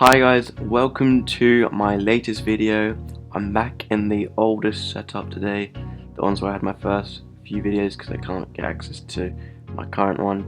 Hi guys, welcome to my latest video. I'm back in the oldest setup today, the ones where I had my first few videos because I can't get access to my current one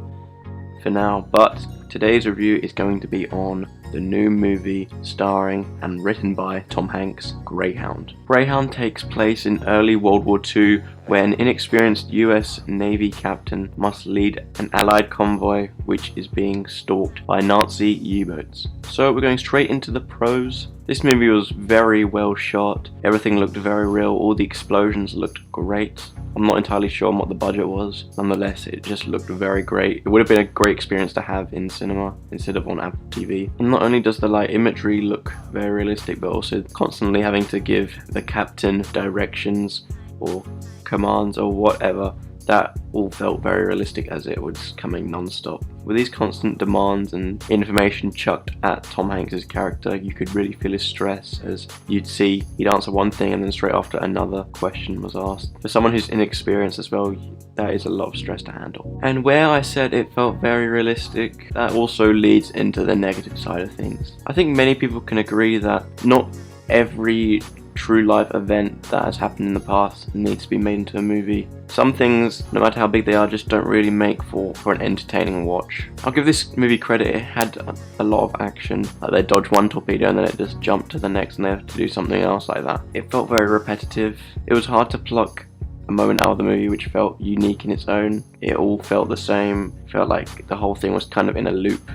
for now. But today's review is going to be on the new movie starring and written by Tom Hanks, Greyhound. Greyhound takes place in early World War II, where an inexperienced US Navy captain must lead an Allied convoy which is being stalked by Nazi U-boats. So we're going straight into the pros. This movie was very well shot, everything looked very real, all the explosions looked great. I'm not entirely sure on what the budget was, nonetheless it just looked very great. It would have been a great experience to have in cinema instead of on Apple TV. And not only does the light imagery look very realistic, but also constantly having to give the captain directions or commands or whatever, that all felt very realistic as it was coming non-stop. With these constant demands and information chucked at Tom Hanks' character, you could really feel his stress, as you'd see he'd answer one thing and then straight after another question was asked. For someone who's inexperienced as well, that is a lot of stress to handle. And where I said it felt very realistic, that also leads into the negative side of things. I think many people can agree that not every true life event that has happened in the past needs to be made into a movie. Some things, no matter how big they are, just don't really make for an entertaining watch. I'll give this movie credit, it had a lot of action. Like they dodged one torpedo and then it just jumped to the next and they have to do something else like that. It felt very repetitive. It was hard to pluck a moment out of the movie which felt unique in its own. It all felt the same. It felt like the whole thing was kind of in a loop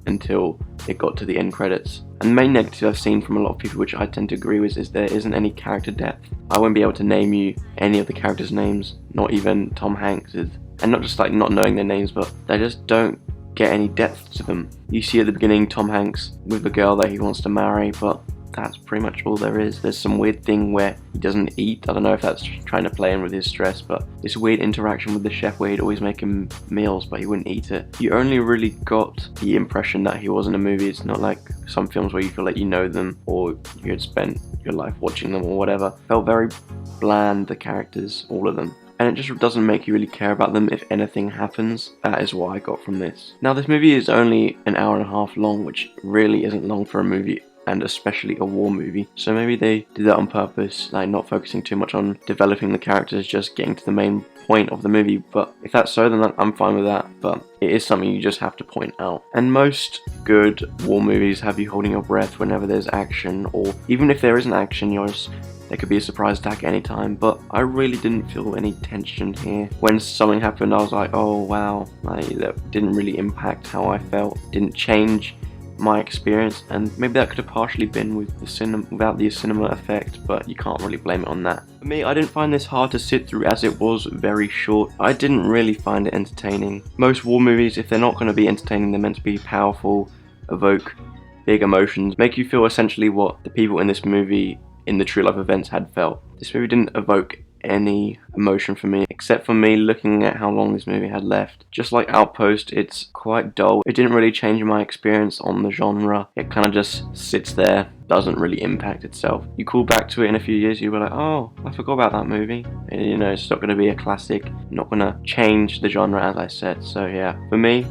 until it got to the end credits. And the main negative I've seen from a lot of people, which I tend to agree with, is there isn't any character depth. I won't be able to name you any of the characters' names, not even Tom Hanks's. And not just like not knowing their names, but they just don't get any depth to them. You see at the beginning Tom Hanks with the girl that he wants to marry, but that's pretty much all there is. There's some weird thing where he doesn't eat. I don't know if that's trying to play in with his stress, but this weird interaction with the chef where he'd always make him meals but he wouldn't eat it. You only really got the impression that he was in a movie. It's not like some films where you feel like you know them or you had spent your life watching them or whatever. Felt very bland, the characters, all of them. And it just doesn't make you really care about them if anything happens. That is what I got from this. Now this movie is only an hour and a half long, which really isn't long for a movie, and especially a war movie. So maybe they did that on purpose, like not focusing too much on developing the characters, just getting to the main point of the movie. But if that's so, then I'm fine with that, but it is something you just have to point out. And most good war movies have you holding your breath whenever there's action, or even if there isn't action, there could be a surprise attack at any time, but I really didn't feel any tension here. When something happened, I was like, oh wow, like, that didn't really impact how I felt, didn't change my experience, and maybe that could have partially been with the without the cinema effect, but you can't really blame it on that. For me, I didn't find this hard to sit through as it was very short. I didn't really find it entertaining. Most war movies, if they're not going to be entertaining, they're meant to be powerful, evoke big emotions, make you feel essentially what the people in this movie in the true life events had felt. This movie didn't evoke any emotion for me, except for me looking at how long this movie had left. Just like Outpost, it's quite dull. It didn't really change my experience on the genre. It kind of just sits there, doesn't really impact itself. You call back to it in a few years, you'll be like, oh, I forgot about that movie. And, you know, it's not going to be a classic, not going to change the genre as I said. So yeah, for me,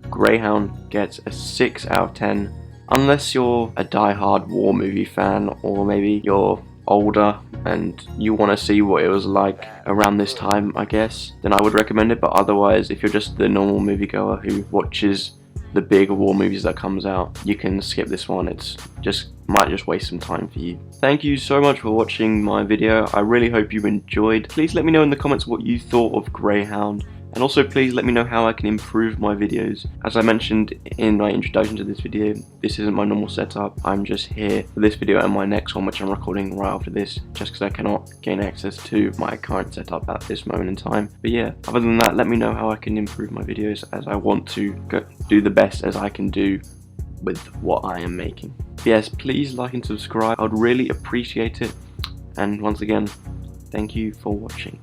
Greyhound gets a 6 out of 10. Unless you're a die-hard war movie fan, or maybe you're older and you want to see what it was like around this time, I guess, then I would recommend it. But otherwise, if you're just the normal moviegoer who watches the big war movies that comes out, you can skip this one. It's might just waste some time for you. Thank you so much for watching my video. I really hope you enjoyed. Please let me know in the comments what you thought of Greyhound. And also please let me know how I can improve my videos. As I mentioned in my introduction to this video, this isn't my normal setup. I'm just here for this video and my next one, which I'm recording right after this, just because I cannot gain access to my current setup at this moment in time. But yeah, other than that, let me know how I can improve my videos, as I want to do the best as I can do with what I am making. But yes, please like and subscribe. I would really appreciate it. And once again, thank you for watching.